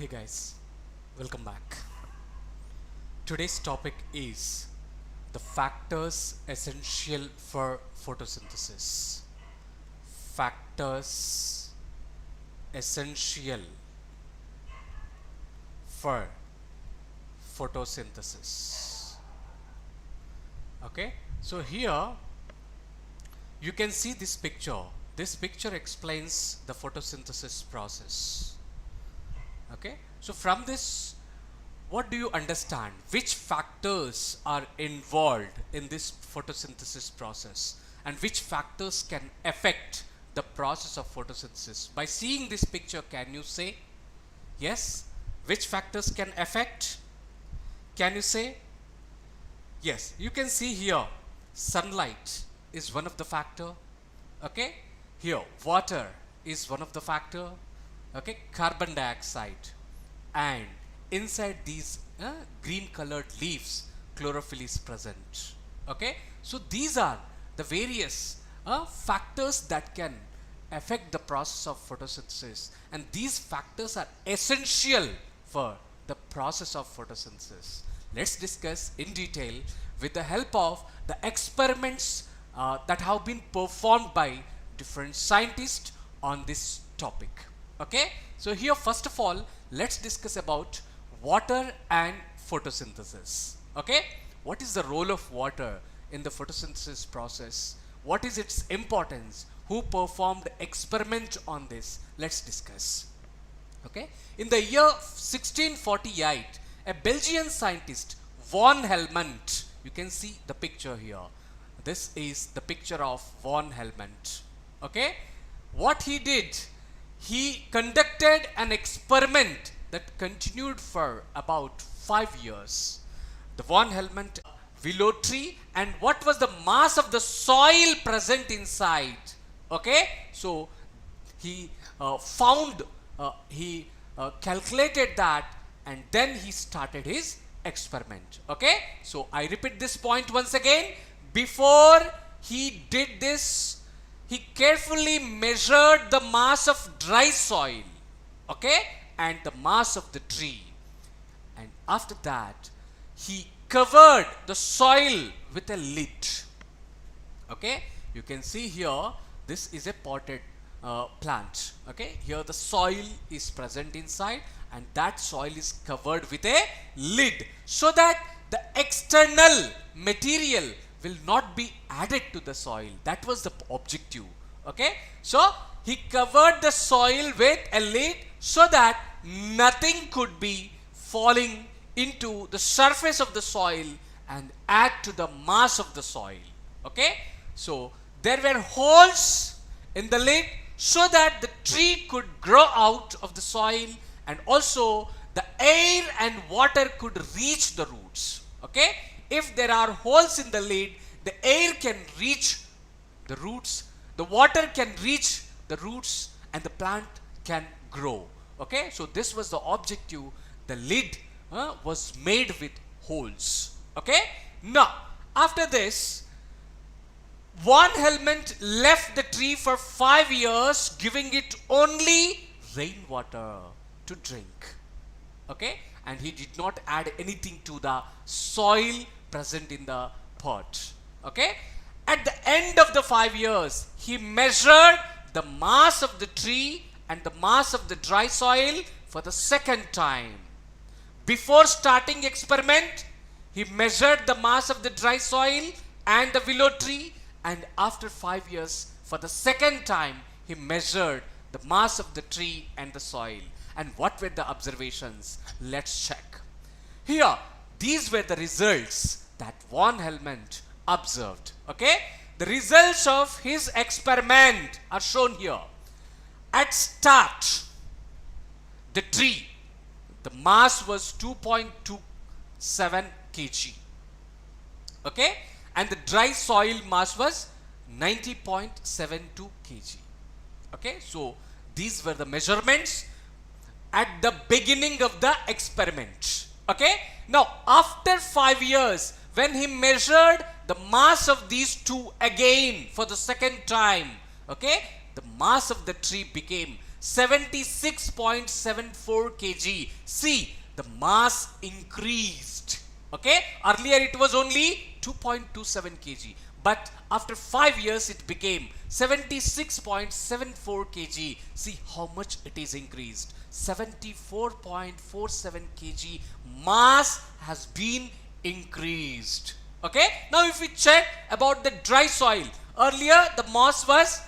Hey guys, welcome back. Today's topic is the factors essential for photosynthesis. Factors essential for photosynthesis. Okay, so here you can see this picture. This picture explains the photosynthesis process. Okay, so from this, what do you understand? Which factors are involved in this photosynthesis process and which factors can affect the process of photosynthesis? By seeing this picture, can you say yes? Which factors can affect? Can you say yes? You can see here sunlight is one of the factor. Okay, here water is one of the factor. Okay, carbon dioxide, and inside these green colored leaves chlorophyll is present. Okay, so these are the various factors that can affect the process of photosynthesis, and these factors are essential for the process of photosynthesis. Let's discuss in detail with the help of the experiments that have been performed by different scientists on this topic. Okay, so here first of all let's discuss about water and photosynthesis. Okay, what is the role of water in the photosynthesis process? What is its importance? Who performed experiment on this? Let's discuss. Okay, in the year 1648, a Belgian scientist, von Helmont, you can see the picture here. This is the picture of von Helmont. Okay, what he did, he conducted an experiment that continued for about 5 years. The von Helmont willow tree, and what was the mass of the soil present inside. Okay, so he calculated that, and then he started his experiment. Okay, so I repeat this point once again. Before he did this, he carefully measured the mass of dry soil, okay, and the mass of the tree. And after that, he covered the soil with a lid. Okay, you can see here, this is a potted plant. Okay, here the soil is present inside, and that soil is covered with a lid so that the external material will not be added to the soil. That was the objective. Okay, so he covered the soil with a lid so that nothing could be falling into the surface of the soil and add to the mass of the soil. Okay, so there were holes in the lid so that the tree could grow out of the soil, and also the air and water could reach the roots. Okay, if there are holes in the lid, the air can reach the roots, the water can reach the roots, and the plant can grow. Okay, so this was the objective. The lid was made with holes. Okay, now after this, von Helmont left the tree for 5 years, giving it only rainwater to drink. Okay, and he did not add anything to the soil present in the pot. Okay, at the end of the 5 years, he measured the mass of the tree and the mass of the dry soil for the second time. Before starting experiment, he measured the mass of the dry soil and the willow tree, and after 5 years, for the second time, he measured the mass of the tree and the soil. And what were the observations? Let's check. Here, these were the results that von Helmont observed. Okay, the results of his experiment are shown here. At start, the tree, the mass was 2.27 kg. Okay, and the dry soil mass was 90.72 kg. Okay, so these were the measurements at the beginning of the experiment. Okay, now after 5 years, when he measured the mass of these two again for the second time, okay, the mass of the tree became 76.74 kg. See, the mass increased. Okay, earlier it was only 2.27 kg, but after 5 years it became 76.74 kg. See how much it is increased. 74.47 kg mass has been increased. Okay, now if we check about the dry soil, earlier the mass was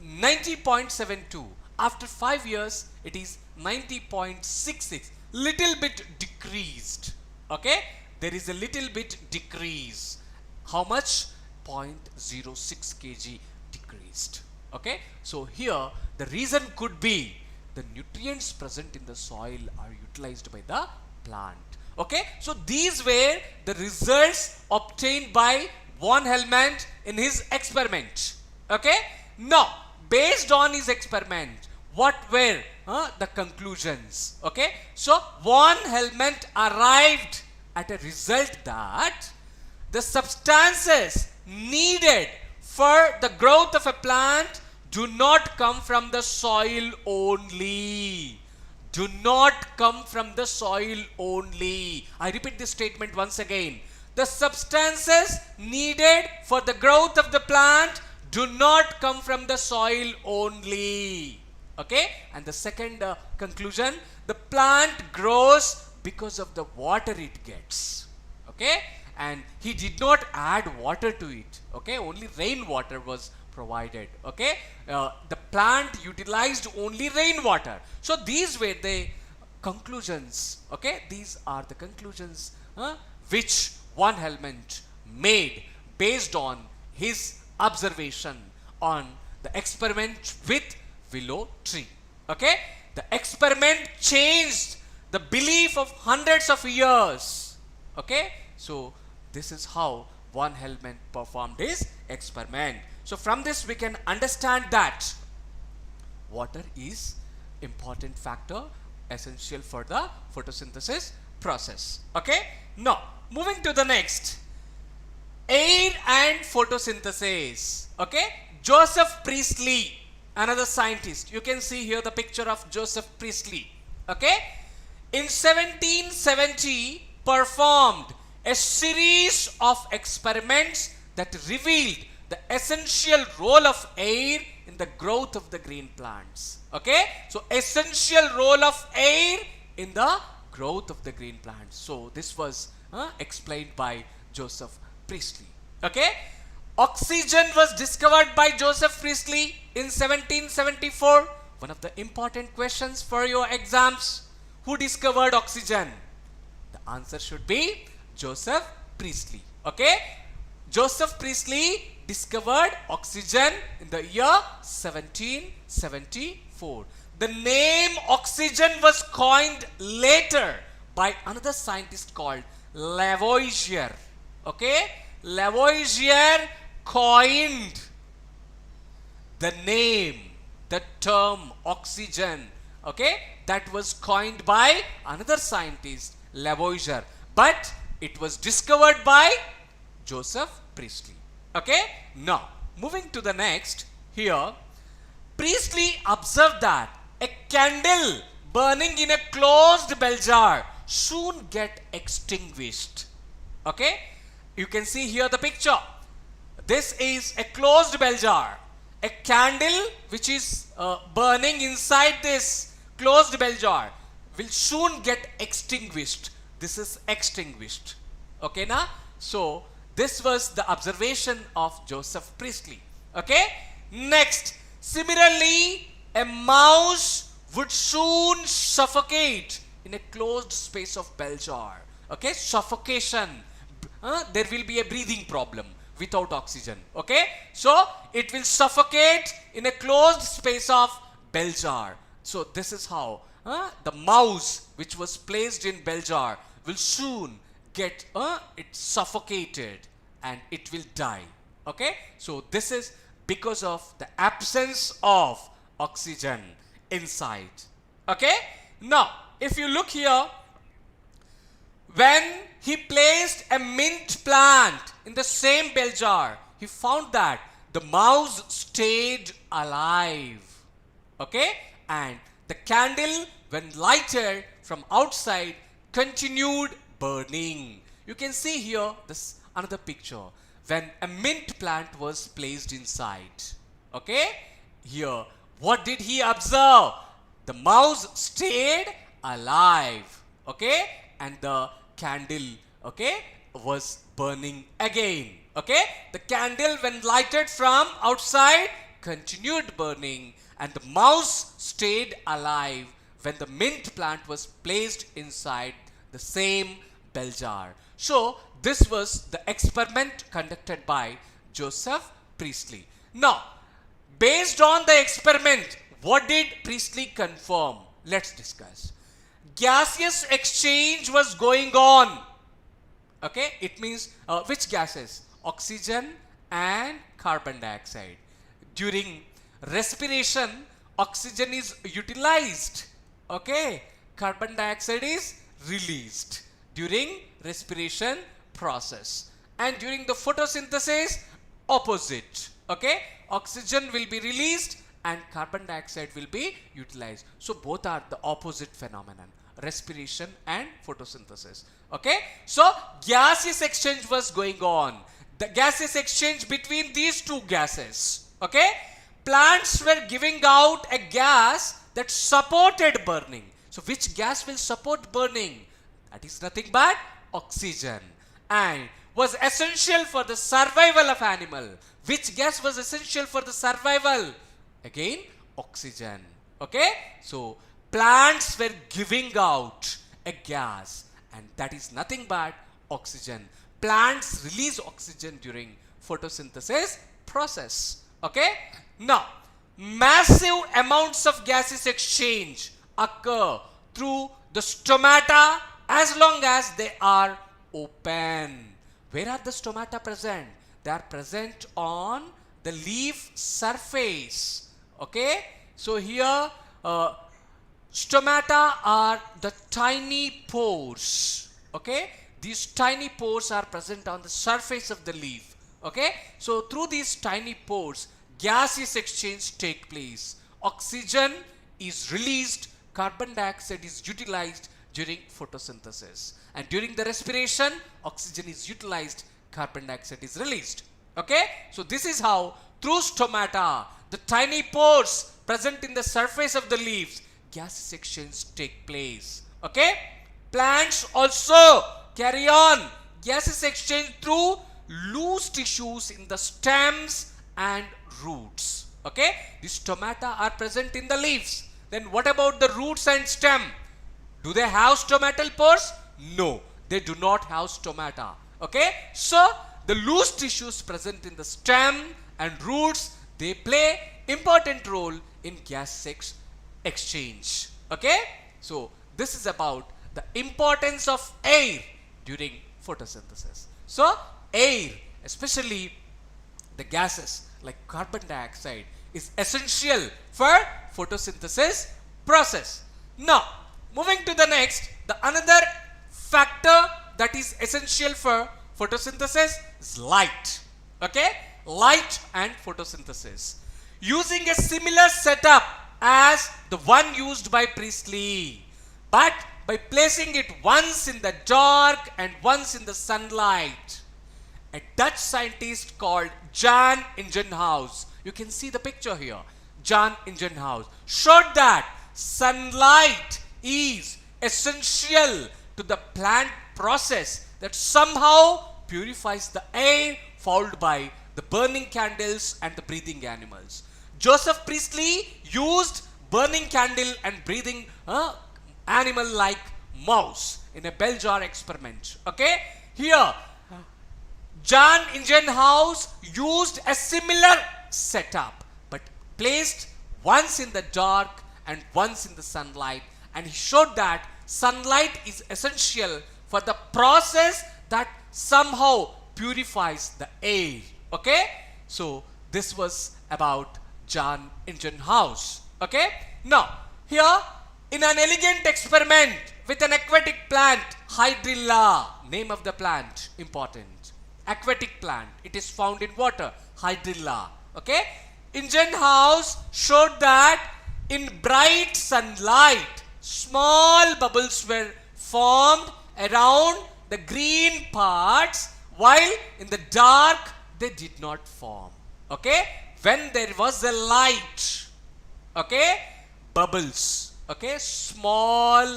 90.72. After 5 years it is 90.66, little bit decreased. Okay, there is a little bit decrease. How much? 0.06 kg decreased. Okay, so here the reason could be the nutrients present in the soil are utilized by the plant. Okay, so these were the results obtained by von Helmont in his experiment. Okay, now based on his experiment, what were the conclusions? Okay, so von Helmont arrived at a result that the substances needed for the growth of a plant do not come from the soil only. Do not come from the soil only. I repeat this statement once again. The substances needed for the growth of the plant do not come from the soil only. Okay, and the second conclusion, the plant grows because of the water it gets. Okay, and he did not add water to it. Okay, only rainwater was provided. Okay, the plant utilized only rainwater. So these were the conclusions. Okay, these are the conclusions which von Helmont made based on his observation on the experiment with willow tree. Okay, the experiment changed the belief of hundreds of years. Okay, so this is how von Helmont performed his experiment. So from this we can understand that water is important factor essential for the photosynthesis process. Okay, now moving to the next, air and photosynthesis. Okay, Joseph Priestley, another scientist. You can see here the picture of Joseph Priestley. Okay, in 1770 performed a series of experiments that revealed the essential role of air in the growth of the green plants. Okay, so essential role of air in the growth of the green plants. So this was explained by Joseph Priestley. Okay, oxygen was discovered by Joseph Priestley in 1774. One of the important questions for your exams: who discovered oxygen? The answer should be Joseph Priestley. Okay, Joseph Priestley discovered oxygen in the year 1774. The name oxygen was coined later by another scientist called Lavoisier. Okay, Lavoisier coined the name, the term oxygen. Okay, that was coined by another scientist, Lavoisier, but it was discovered by Joseph Priestley. Okay, now moving to the next, here Priestley observed that a candle burning in a closed bell jar soon get extinguished. Okay, you can see here the picture. This is a closed bell jar. A candle which is burning inside this closed bell jar will soon get extinguished. This is extinguished. Okay, now so this was the observation of Joseph Priestley. Okay, next, similarly a mouse would soon suffocate in a closed space of bell jar. Okay, suffocation, there will be a breathing problem without oxygen. Okay, so it will suffocate in a closed space of bell jar. So this is how the mouse which was placed in bell jar will soon get it suffocated and it will die. Okay, so this is because of the absence of oxygen inside. Okay, now if you look here, when he placed a mint plant in the same bell jar, he found that the mouse stayed alive. Okay, and the candle when lighted from outside continued burning. You can see here this another picture when a mint plant was placed inside. Okay, here what did he observe? The mouse stayed alive, okay, and the candle, okay, was burning again. Okay, the candle when lighted from outside continued burning, and the mouse stayed alive when the mint plant was placed inside the same bell jar. So this was the experiment conducted by Joseph Priestley. Now, based on the experiment, what did Priestley confirm? Let's discuss. Gaseous exchange was going on. Okay, it means which gases? Oxygen and carbon dioxide. During respiration, oxygen is utilized. Okay, carbon dioxide is released during respiration process. And during the photosynthesis, opposite. Okay, oxygen will be released and carbon dioxide will be utilized. So both are the opposite phenomenon, respiration and photosynthesis. Okay, so gaseous exchange was going on. The gaseous exchange between these two gases. Okay, plants were giving out a gas that supported burning. So which gas will support burning? That is nothing but oxygen, and was essential for the survival of animal. Which gas was essential for the survival? Again, oxygen. Okay, so plants were giving out a gas, and that is nothing but oxygen. Plants release oxygen during photosynthesis process. Okay, now massive amounts of gases exchange occur through the stomata as long as they are open. Where are the stomata present? They are present on the leaf surface. Okay, so here stomata are the tiny pores. Okay, these tiny pores are present on the surface of the leaf. Okay, so through these tiny pores, gaseous exchange take place. Oxygen is released, carbon dioxide is utilized during photosynthesis, and during the respiration, oxygen is utilized, carbon dioxide is released. Okay, so this is how through stomata, the tiny pores present in the surface of the leaves, gaseous exchange take place. Okay, plants also carry on gaseous exchange through loose tissues in the stems and roots. Okay, the stomata are present in the leaves. Then what about the roots and stem? Do they have stomatal pores? No, they do not have stomata. Okay, so the loose tissues present in the stem and roots, they play important role in gaseous exchange. Okay, so this is about the importance of air during photosynthesis. So air, especially the gases like carbon dioxide, is essential for photosynthesis process. Now moving to the next, the another factor that is essential for photosynthesis is light. Okay, light and photosynthesis. Using a similar setup as the one used by Priestley, but by placing it once in the dark and once in the sunlight. A Dutch scientist called Jan Ingenhousz, you can see the picture here, Jan Ingenhousz, showed that sunlight is essential to the plant process that somehow purifies the air fouled by the burning candles and the breathing animals. Joseph Priestley used burning candle and breathing animal like mouse in a bell jar experiment. Okay, here Jan Ingenhousz used a similar setup but placed once in the dark and once in the sunlight, and he showed that sunlight is essential for the process that somehow purifies the air. Okay, so this was about Jan Ingenhousz. Okay, now here in an elegant experiment with an aquatic plant, Hydrilla, name of the plant, important. Aquatic plant, it is found in water, Hydrilla. Okay, Ingenhousz showed that in bright sunlight, small bubbles were formed around the green parts, while in the dark they did not form. Okay, when there was a light, okay, bubbles, okay, small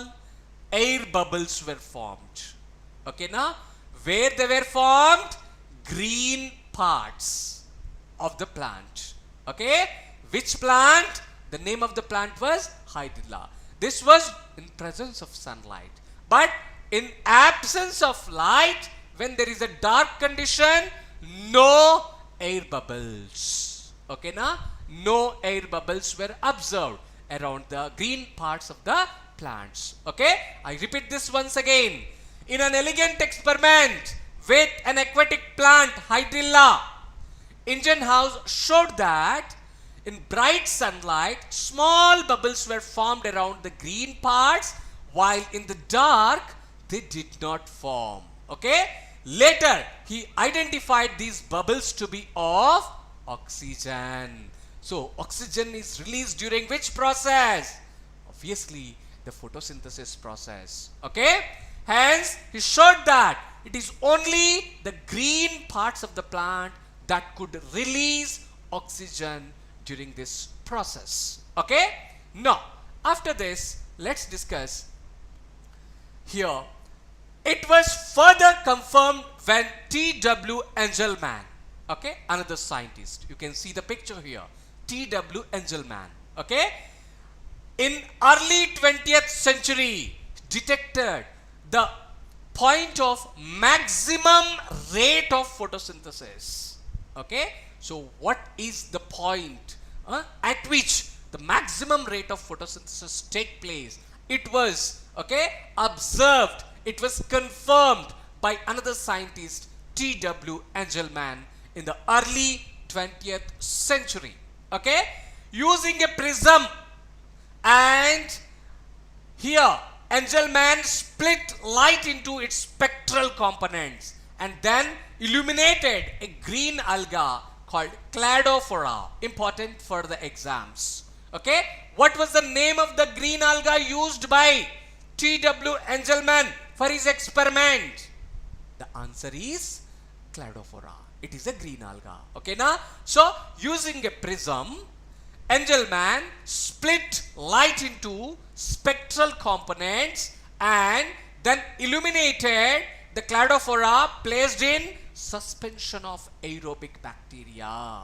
air bubbles were formed. Okay, now where they were formed? Green parts of the plant. Okay, which plant? The name of the plant was Hydrilla. This was in presence of sunlight, but in absence of light, when there is a dark condition, no air bubbles. Okay, now no air bubbles were observed around the green parts of the plants. Okay, I repeat this once again. In an elegant experiment with an aquatic plant, Hydrilla, Indian House showed that in bright sunlight, small bubbles were formed around the green parts, while in the dark, they did not form. Okay? Later, he identified these bubbles to be of oxygen. So, oxygen is released during which process? Obviously, the photosynthesis process. Okay? Hence, he showed that it is only the green parts of the plant that could release oxygen during this process. Okay? Now, after this, let's discuss here. It was further confirmed when T.W. Engelmann, okay, another scientist, you can see the picture here, T.W. Engelmann, okay, in early 20th century detected the point of maximum rate of photosynthesis. Okay, so what is the point at which the maximum rate of photosynthesis take place? It was, okay, observed, it was confirmed by another scientist, T.W. Engelmann, in the early 20th century. Okay, using a prism, and here Engelmann split light into its spectral components and then illuminated a green alga called cladophora, important for the exams. Okay, what was the name of the green alga used by T.W. Engelmann for his experiment? The answer is cladophora. It is a green alga. Okay, now, so using a prism, Engelmann split light into spectral components and then illuminated the cladophora placed in suspension of aerobic bacteria.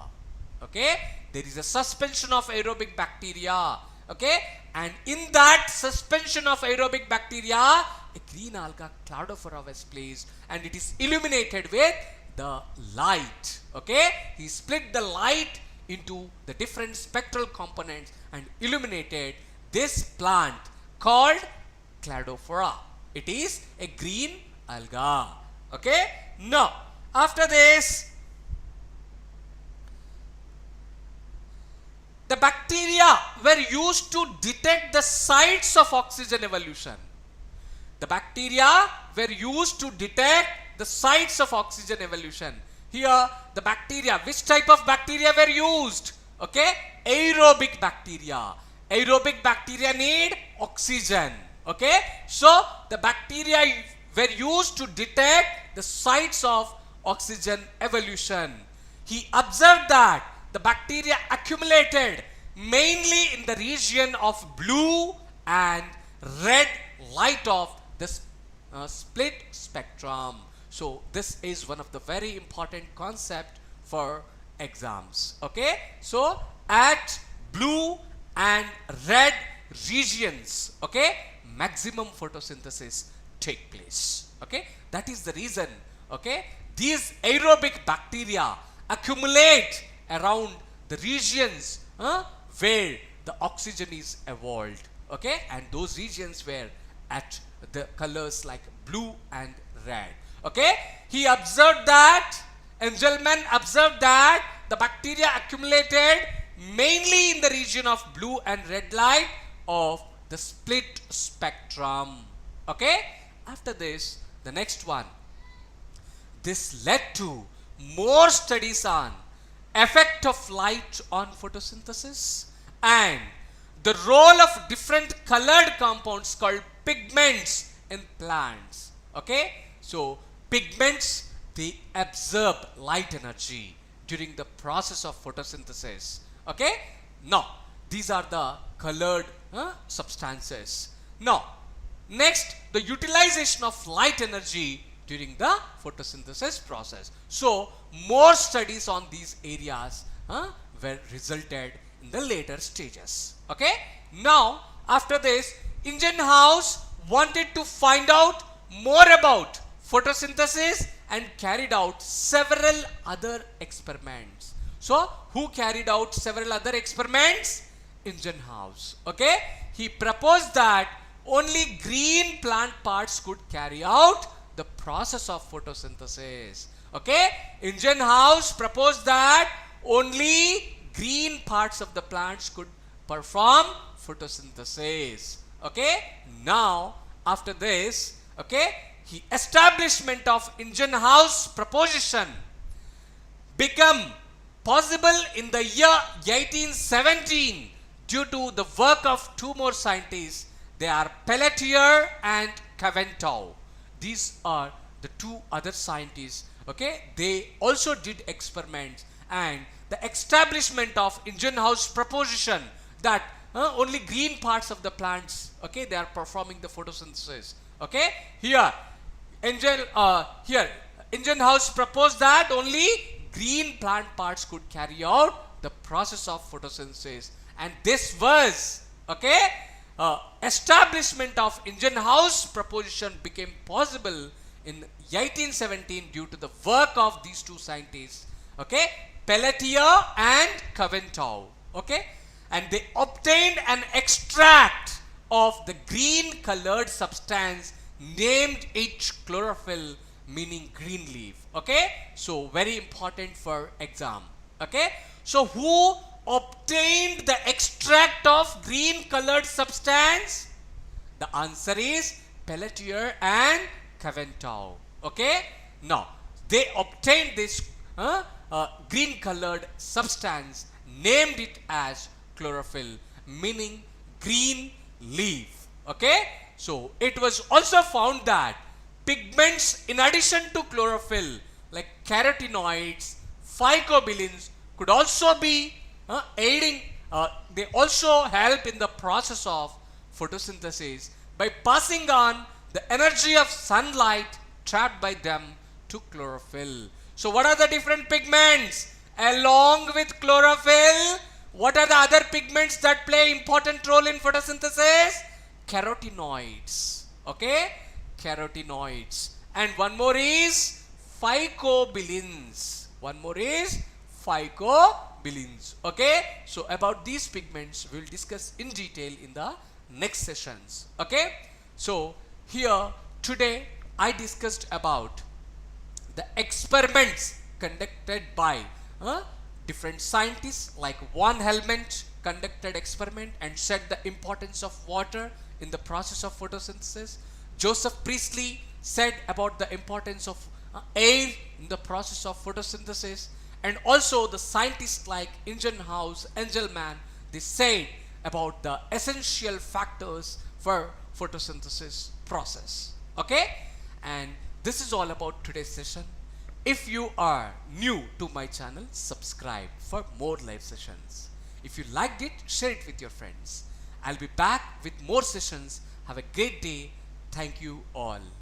Okay, there is a suspension of aerobic bacteria. Okay, and in that suspension of aerobic bacteria, a green alga cladophora was placed and it is illuminated with the light. Okay, he split the light into the different spectral components and illuminated this plant called cladophora. It is a green alga. Okay, now after this, the bacteria were used to detect the sites of oxygen evolution. The bacteria were used to detect the sites of oxygen evolution. Here, the bacteria, which type of bacteria were used? Okay, aerobic bacteria. Aerobic bacteria need oxygen. Okay, so the bacteria were used to detect the sites of oxygen evolution. He observed that the bacteria accumulated mainly in the region of blue and red light of the split spectrum. So this is one of the very important concept for exams. Okay, so at blue and red regions, okay, maximum photosynthesis take place. Okay, that is the reason, okay, these aerobic bacteria accumulate around the regions where the oxygen is evolved. Okay, and those regions were at the colors like blue and red. Okay, he observed that, Engelmann observed that the bacteria accumulated mainly in the region of blue and red light of the split spectrum. Okay, after this, the next one, this led to more studies on effect of light on photosynthesis and the role of different colored compounds called pigments in plants. Okay, so pigments, they absorb light energy during the process of photosynthesis. Okay, now these are the colored substances. Now next, the utilization of light energy during the photosynthesis process. So more studies on these areas were resulted in the later stages. Okay, now after this, Ingenhouse wanted to find out more about photosynthesis and carried out several other experiments. So who carried out several other experiments? Ingenhouse. Okay, he proposed that only green plant parts could carry out the process of photosynthesis. Okay, Ingenhouse proposed that only green parts of the plants could perform photosynthesis. Okay, now after this, okay, he establishment of Ingenhouse proposition become possible in the year 1817 due to the work of two more scientists. They are Pelletier and Caventou. These are the two other scientists. Okay, they also did experiments, and the establishment of Ingenhouse proposition that only green parts of the plants, okay, they are performing the photosynthesis. Okay, here Ingenhouse proposed that only green plant parts could carry out the process of photosynthesis, and this was, okay, establishment of Ingenhouse proposition became possible in 1817 due to the work of these two scientists, okay, Pelletier and Caventou. Okay, and they obtained an extract of the green colored substance, named it chlorophyll, meaning green leaf. Okay, so very important for exam. Okay, so who obtained the extract of green colored substance? The answer is Pelletier and Caventou. Okay, now they obtained this green colored substance, named it as chlorophyll, meaning green leaf. Okay, so it was also found that pigments in addition to chlorophyll, like carotenoids, phycobilins, could also be aiding, they also help in the process of photosynthesis by passing on the energy of sunlight trapped by them to chlorophyll. So what are the different pigments? Along with chlorophyll, what are the other pigments that play important role in photosynthesis? Carotenoids. Okay, carotenoids. And one more is phycobilins. One more is phycobilins. Okay, so about these pigments we will discuss in detail in the next sessions. Okay, so here today I discussed about the experiments conducted by different scientists, like VonHelmont conducted experiment and said the importance of water in the process of photosynthesis. Joseph Priestley said about the importance of air in the process of photosynthesis, and also the scientists like Ingenhouse, Engelmann, they said about the essential factors for photosynthesis process. Okay, and this is all about today's session. If you are new to my channel, subscribe for more live sessions. If you liked it, share it with your friends. I'll be back with more sessions. Have a great day. Thank you all.